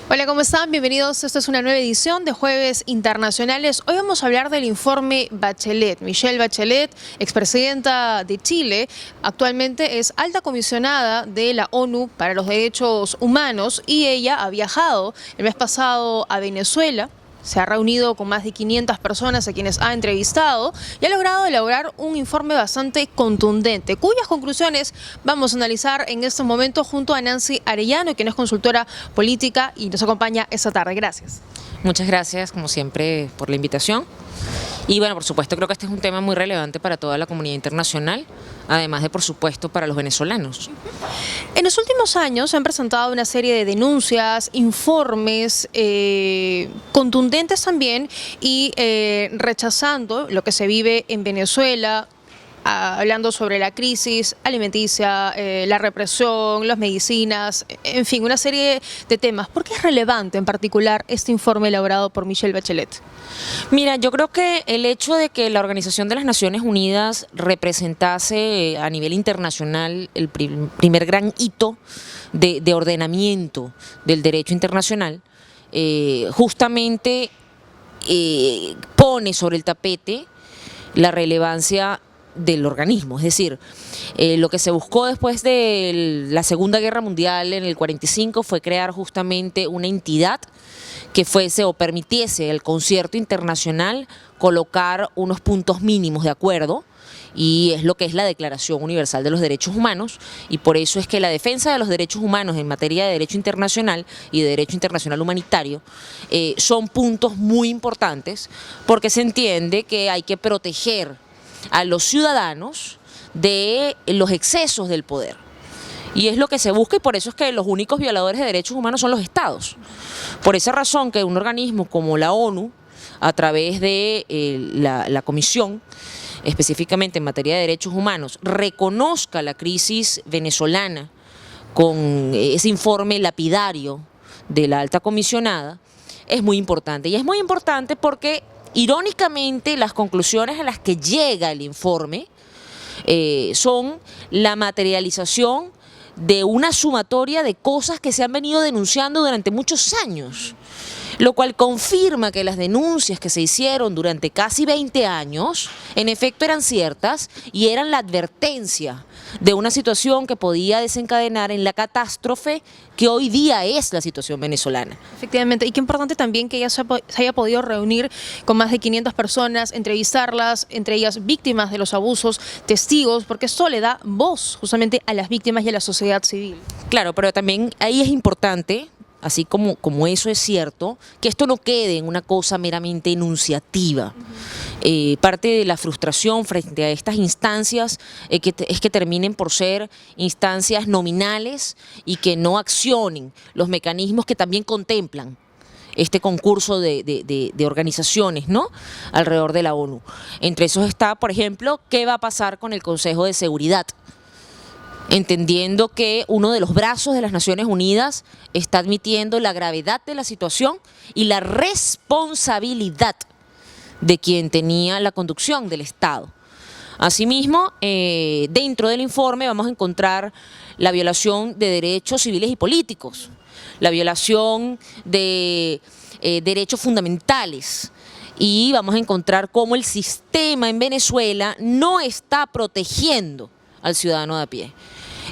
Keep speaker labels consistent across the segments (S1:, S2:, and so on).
S1: Hola, ¿cómo están? Bienvenidos. Esta es una nueva edición de Jueves Internacionales. Hoy vamos a hablar del informe Bachelet. Michelle Bachelet, expresidenta de Chile, actualmente es alta comisionada de la ONU para los Derechos Humanos y ella ha viajado el mes pasado a Venezuela. Se ha reunido con más de 500 personas a quienes ha entrevistado y ha logrado elaborar un informe bastante contundente, cuyas conclusiones vamos a analizar en este momento junto a Nancy Arellano, quien es consultora política y nos acompaña esta tarde. Gracias.
S2: Muchas gracias, como siempre, por la invitación. Y bueno, por supuesto, creo que este es un tema muy relevante para toda la comunidad internacional, además de, por supuesto, para los venezolanos.
S1: En los últimos años se han presentado una serie de denuncias, informes contundentes también y rechazando lo que se vive en Venezuela, hablando sobre la crisis alimenticia, la represión, las medicinas, en fin, una serie de temas. ¿Por qué es relevante en particular este informe elaborado por Michelle Bachelet?
S2: Mira, yo creo que el hecho de que la Organización de las Naciones Unidas representase a nivel internacional el primer gran hito de ordenamiento del derecho internacional, justamente pone sobre el tapete la relevancia del organismo. Es decir, lo que se buscó después de la Segunda Guerra Mundial en el 45 fue crear justamente una entidad que fuese o permitiese al concierto internacional colocar unos puntos mínimos de acuerdo, y es lo que es la Declaración Universal de los Derechos Humanos, y por eso es que la defensa de los derechos humanos en materia de derecho internacional y de derecho internacional humanitario son puntos muy importantes, porque se entiende que hay que proteger a los ciudadanos de los excesos del poder. Y es lo que se busca, y por eso es que los únicos violadores de derechos humanos son los estados. Por esa razón que un organismo como la ONU, a través de la Comisión, específicamente en materia de derechos humanos, reconozca la crisis venezolana con ese informe lapidario de la alta comisionada, es muy importante. Y es muy importante porque, irónicamente, las conclusiones a las que llega el informe son la materialización de una sumatoria de cosas que se han venido denunciando durante muchos años, lo cual confirma que las denuncias que se hicieron durante casi 20 años, en efecto eran ciertas y eran la advertencia de una situación que podía desencadenar en la catástrofe que hoy día es la situación venezolana.
S1: Efectivamente, y qué importante también que ella se haya podido reunir con más de 500 personas, entrevistarlas, entre ellas víctimas de los abusos, testigos, porque esto le da voz justamente a las víctimas y a la sociedad civil.
S2: Claro, pero también ahí es importante, así como eso es cierto, que esto no quede en una cosa meramente enunciativa. Parte de la frustración frente a estas instancias es que terminen por ser instancias nominales y que no accionen los mecanismos que también contemplan este concurso de organizaciones, ¿no?, alrededor de la ONU. Entre esos está, por ejemplo, qué va a pasar con el Consejo de Seguridad, entendiendo que uno de los brazos de las Naciones Unidas está admitiendo la gravedad de la situación y la responsabilidad de quien tenía la conducción del Estado. Asimismo, dentro del informe vamos a encontrar la violación de derechos civiles y políticos, la violación de derechos fundamentales, y vamos a encontrar cómo el sistema en Venezuela no está protegiendo al ciudadano de a pie.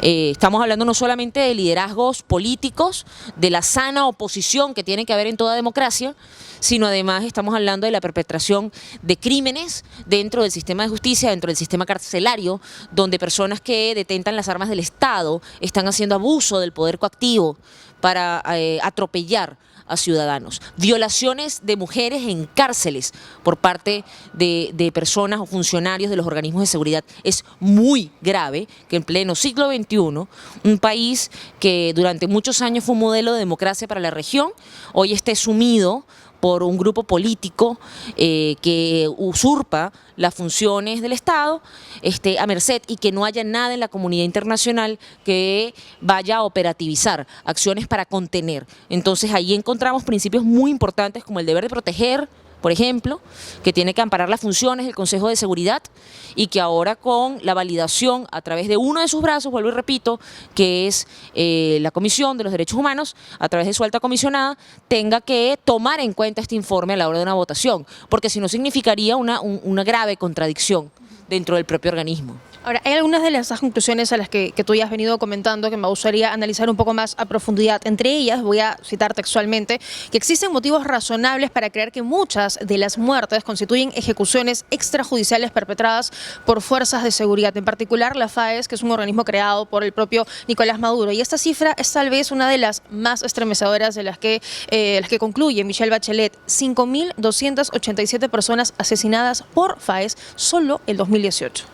S2: Estamos hablando no solamente de liderazgos políticos, de la sana oposición que tiene que haber en toda democracia, sino además estamos hablando de la perpetración de crímenes dentro del sistema de justicia, dentro del sistema carcelario, donde personas que detentan las armas del Estado están haciendo abuso del poder coactivo para atropellar a ciudadanos, violaciones de mujeres en cárceles por parte de personas o funcionarios de los organismos de seguridad. Es muy grave que en pleno siglo XXI, un país que durante muchos años fue un modelo de democracia para la región, hoy esté sumido por un grupo político que usurpa las funciones del Estado a merced, y que no haya nada en la comunidad internacional que vaya a operativizar acciones para contener. Entonces ahí encontramos principios muy importantes como el deber de proteger por ejemplo, que tiene que amparar las funciones del Consejo de Seguridad y que ahora con la validación a través de uno de sus brazos, vuelvo y repito, que es la Comisión de los Derechos Humanos, a través de su alta comisionada, tenga que tomar en cuenta este informe a la hora de una votación, porque si no significaría una grave contradicción dentro del propio organismo.
S1: Ahora, hay algunas de las conclusiones a las que tú ya has venido comentando que me gustaría analizar un poco más a profundidad. Entre ellas, voy a citar textualmente, que existen motivos razonables para creer que muchas de las muertes constituyen ejecuciones extrajudiciales perpetradas por fuerzas de seguridad, en particular la FAES, que es un organismo creado por el propio Nicolás Maduro. Y esta cifra es tal vez una de las más estremecedoras de las que concluye Michelle Bachelet. 5.287 personas asesinadas por FAES solo el 2018.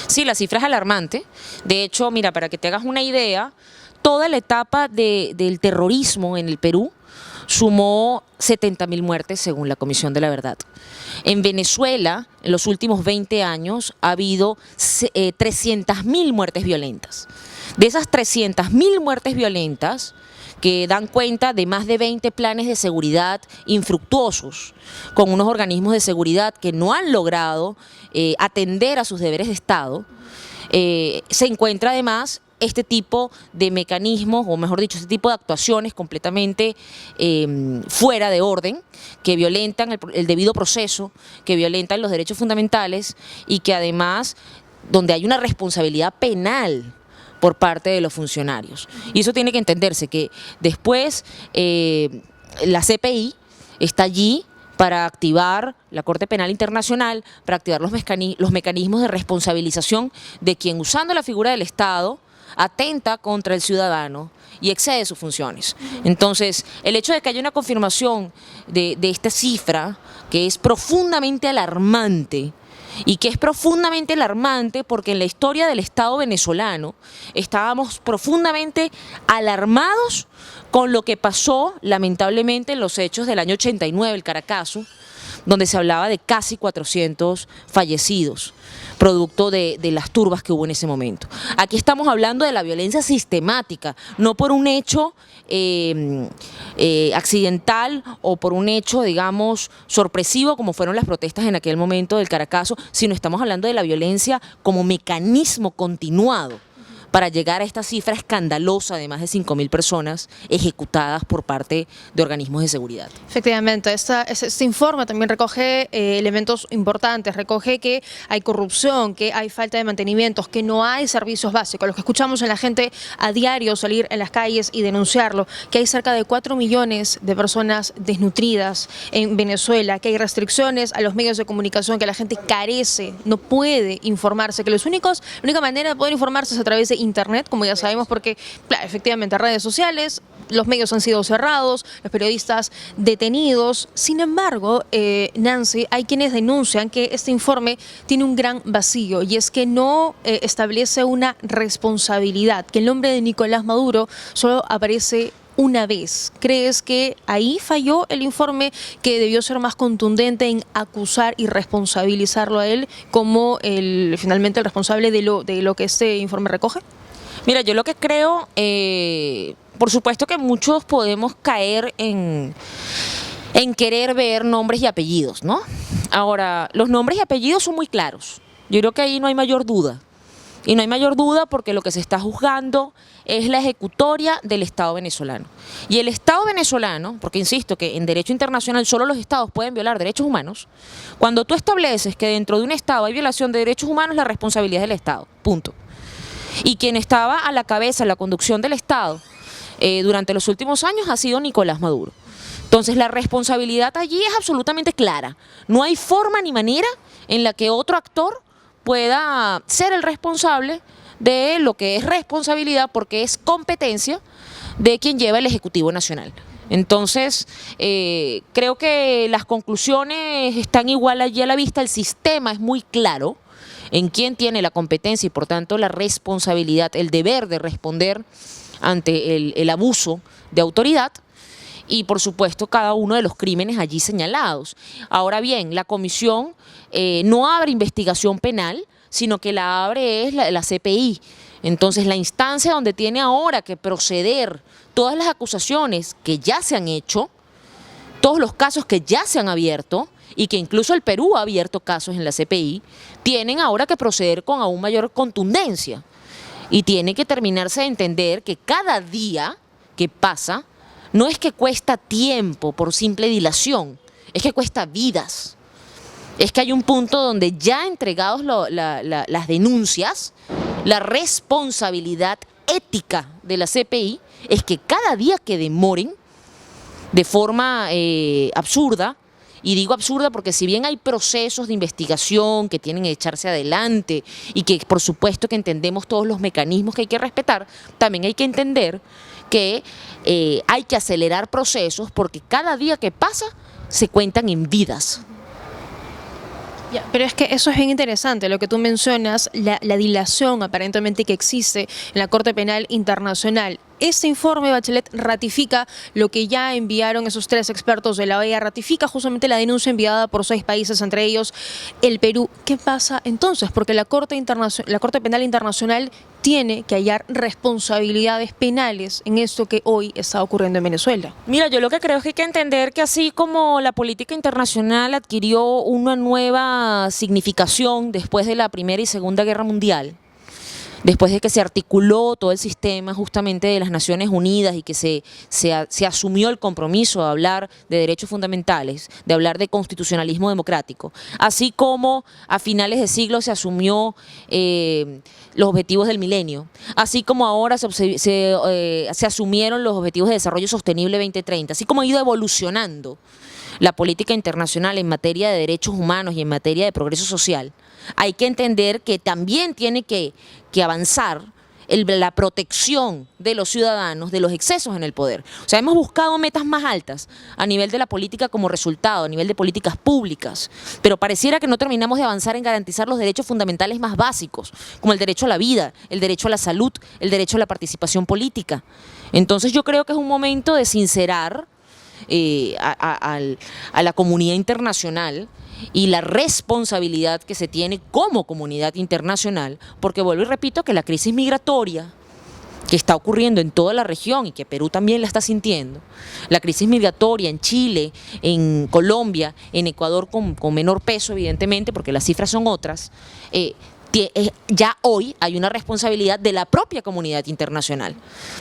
S2: Sí, la cifra es alarmante. De hecho, mira, para que te hagas una idea, toda la etapa del terrorismo en el Perú sumó 70.000 muertes según la Comisión de la Verdad. En Venezuela, en los últimos 20 años, ha habido 300.000 muertes violentas. De esas 300.000 muertes violentas, que dan cuenta de más de 20 planes de seguridad infructuosos, con unos organismos de seguridad que no han logrado atender a sus deberes de Estado, se encuentra además este tipo de mecanismos, o mejor dicho, este tipo de actuaciones completamente fuera de orden, que violentan el debido proceso, que violentan los derechos fundamentales y que además, donde hay una responsabilidad penal por parte de los funcionarios. Y eso tiene que entenderse, que después la CPI está allí para activar la Corte Penal Internacional, para activar los mecanismos de responsabilización de quien, usando la figura del Estado, atenta contra el ciudadano y excede sus funciones. Entonces, el hecho de que haya una confirmación de esta cifra, que es profundamente alarmante, y que es profundamente alarmante porque en la historia del Estado venezolano estábamos profundamente alarmados con lo que pasó lamentablemente en los hechos del año 89, el Caracazo, donde se hablaba de casi 400 fallecidos, producto de las turbas que hubo en ese momento. Aquí estamos hablando de la violencia sistemática, no por un hecho accidental o por un hecho, digamos, sorpresivo como fueron las protestas en aquel momento del Caracazo, sino estamos hablando de la violencia como mecanismo continuado para llegar a esta cifra escandalosa de más de 5.000 personas ejecutadas por parte de organismos de seguridad.
S1: Efectivamente, este informe también recoge elementos importantes, recoge que hay corrupción, que hay falta de mantenimientos, que no hay servicios básicos, los que escuchamos en la gente a diario salir en las calles y denunciarlo, que hay cerca de 4 millones de personas desnutridas en Venezuela, que hay restricciones a los medios de comunicación, que la gente carece, no puede informarse, que la única manera de poder informarse es a través de Internet, como ya sabemos, porque claro, efectivamente redes sociales, los medios han sido cerrados, los periodistas detenidos. Sin embargo, Nancy, hay quienes denuncian que este informe tiene un gran vacío y es que no establece una responsabilidad, que el nombre de Nicolás Maduro solo aparece una vez. ¿Crees que ahí falló el informe, que debió ser más contundente en acusar y responsabilizarlo a él como finalmente el responsable de lo que este informe recoge?
S2: Mira, yo lo que creo, por supuesto que muchos podemos caer en querer ver nombres y apellidos, ¿no? Ahora, los nombres y apellidos son muy claros. Yo creo que ahí no hay mayor duda. Y no hay mayor duda porque lo que se está juzgando es la ejecutoria del Estado venezolano. Y el Estado venezolano, porque insisto que en derecho internacional solo los Estados pueden violar derechos humanos, cuando tú estableces que dentro de un Estado hay violación de derechos humanos, la responsabilidad es del Estado, punto. Y quien estaba a la cabeza, en la conducción del Estado durante los últimos años ha sido Nicolás Maduro. Entonces la responsabilidad allí es absolutamente clara. No hay forma ni manera en la que otro actor pueda ser el responsable de lo que es responsabilidad, porque es competencia de quien lleva el Ejecutivo Nacional. Entonces, creo que las conclusiones están igual allí a la vista, el sistema es muy claro en quién tiene la competencia y por tanto la responsabilidad, el deber de responder ante el abuso de autoridad, y por supuesto cada uno de los crímenes allí señalados. Ahora bien, la comisión no abre investigación penal, sino que la abre es la CPI. Entonces la instancia donde tiene ahora que proceder todas las acusaciones que ya se han hecho, todos los casos que ya se han abierto y que incluso el Perú ha abierto casos en la CPI, tienen ahora que proceder con aún mayor contundencia y tiene que terminarse de entender que cada día que pasa no es que cuesta tiempo por simple dilación, es que cuesta vidas. Es que hay un punto donde ya entregados las denuncias, la responsabilidad ética de la CPI es que cada día que demoren de forma absurda, y digo absurda porque si bien hay procesos de investigación que tienen que echarse adelante y que por supuesto que entendemos todos los mecanismos que hay que respetar, también hay que entender que hay que acelerar procesos porque cada día que pasa se cuentan en vidas.
S1: Ya, pero es que eso es bien interesante, lo que tú mencionas, la dilación aparentemente que existe en la Corte Penal Internacional. Este informe, Bachelet, ratifica lo que ya enviaron esos 3 expertos de la OEA, ratifica justamente la denuncia enviada por 6 países, entre ellos el Perú. ¿Qué pasa entonces? Porque la Corte Penal Internacional tiene que hallar responsabilidades penales en esto que hoy está ocurriendo en Venezuela.
S2: Mira, yo lo que creo es que hay que entender que así como la política internacional adquirió una nueva significación después de la Primera y Segunda Guerra Mundial, después de que se articuló todo el sistema justamente de las Naciones Unidas y que se asumió el compromiso de hablar de derechos fundamentales, de hablar de constitucionalismo democrático, así como a finales de siglo se asumió los objetivos del milenio, así como ahora se asumieron los objetivos de desarrollo sostenible 2030, así como ha ido evolucionando la política internacional en materia de derechos humanos y en materia de progreso social. Hay que entender que también tiene que avanzar la protección de los ciudadanos de los excesos en el poder. O sea, hemos buscado metas más altas a nivel de la política como resultado, a nivel de políticas públicas, pero pareciera que no terminamos de avanzar en garantizar los derechos fundamentales más básicos, como el derecho a la vida, el derecho a la salud, el derecho a la participación política. Entonces yo creo que es un momento de sincerar a la comunidad internacional y la responsabilidad que se tiene como comunidad internacional, porque vuelvo y repito que la crisis migratoria que está ocurriendo en toda la región y que Perú también la está sintiendo, la crisis migratoria en Chile, en Colombia, en Ecuador con menor peso evidentemente porque las cifras son otras, ya hoy hay una responsabilidad de la propia comunidad internacional,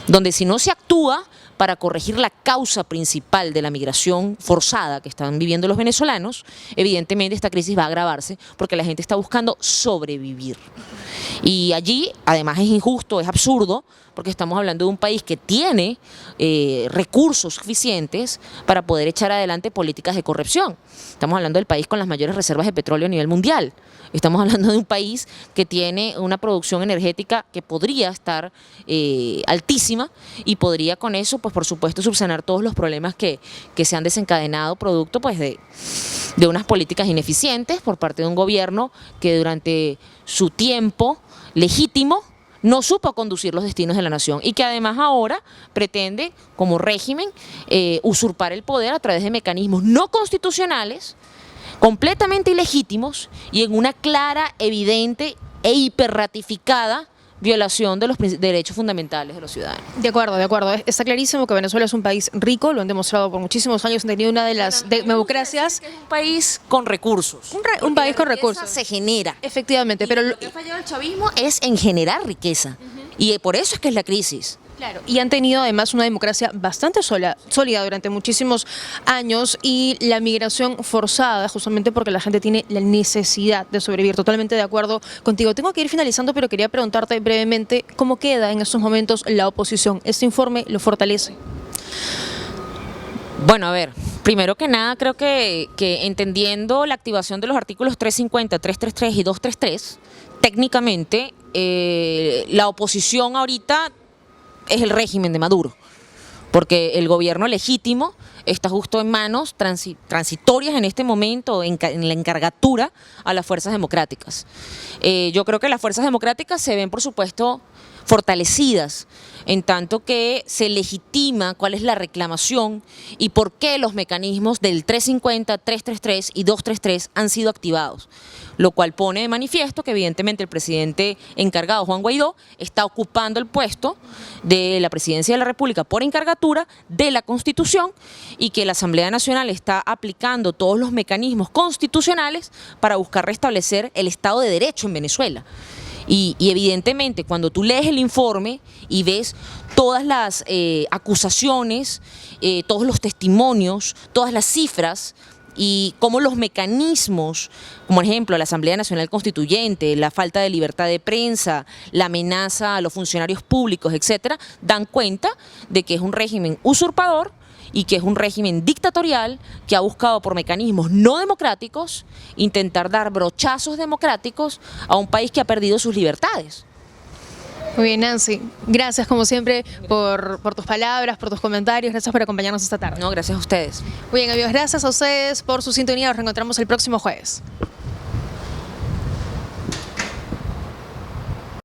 S2: donde si no se actúa para corregir la causa principal de la migración forzada que están viviendo los venezolanos, evidentemente esta crisis va a agravarse porque la gente está buscando sobrevivir. Y allí, además es injusto, es absurdo, porque estamos hablando de un país que tiene recursos suficientes para poder echar adelante políticas de corrección. Estamos hablando del país con las mayores reservas de petróleo a nivel mundial. Estamos hablando de un país que tiene una producción energética que podría estar altísima y podría con eso, pues por supuesto, subsanar todos los problemas que se han desencadenado producto pues de unas políticas ineficientes por parte de un gobierno que durante su tiempo legítimo no supo conducir los destinos de la nación y que además ahora pretende como régimen usurpar el poder a través de mecanismos no constitucionales, completamente ilegítimos y en una clara, evidente e hiperratificada violación de los derechos fundamentales de los ciudadanos.
S1: De acuerdo, de acuerdo. Está clarísimo que Venezuela es un país rico, lo han demostrado por muchísimos años, han tenido una de las democracias.
S2: Es un país con recursos.
S1: Un país con recursos.
S2: Se genera.
S1: Efectivamente, pero
S2: lo que ha fallado el chavismo es en generar riqueza. Y por eso es que es la crisis.
S1: Claro, y han tenido además una democracia bastante sólida durante muchísimos años y la migración forzada justamente porque la gente tiene la necesidad de sobrevivir. Totalmente de acuerdo contigo. Tengo que ir finalizando, pero quería preguntarte brevemente cómo queda en estos momentos la oposición. ¿Este informe lo fortalece?
S2: Bueno, a ver, primero que nada creo que entendiendo la activación de los artículos 350, 333 y 233, técnicamente la oposición ahorita es el régimen de Maduro, porque el gobierno legítimo está justo en manos transitorias en este momento, en la encargatura a las fuerzas democráticas. Yo creo que las fuerzas democráticas se ven, por supuesto, fortalecidas, en tanto que se legitima cuál es la reclamación y por qué los mecanismos del 350, 333 y 233 han sido activados, lo cual pone de manifiesto que evidentemente el presidente encargado, Juan Guaidó, está ocupando el puesto de la presidencia de la República por encargatura de la Constitución y que la Asamblea Nacional está aplicando todos los mecanismos constitucionales para buscar restablecer el Estado de Derecho en Venezuela. Y evidentemente cuando tú lees el informe y ves todas las acusaciones, todos los testimonios, todas las cifras y cómo los mecanismos, como por ejemplo la Asamblea Nacional Constituyente, la falta de libertad de prensa, la amenaza a los funcionarios públicos, etcétera, dan cuenta de que es un régimen usurpador y que es un régimen dictatorial que ha buscado por mecanismos no democráticos intentar dar brochazos democráticos a un país que ha perdido sus libertades.
S1: Muy bien, Nancy. Gracias, como siempre, por tus palabras, por tus comentarios. Gracias por acompañarnos esta tarde.
S2: No, gracias a ustedes.
S1: Muy bien, amigos, gracias a ustedes por su sintonía. Nos reencontramos el próximo jueves.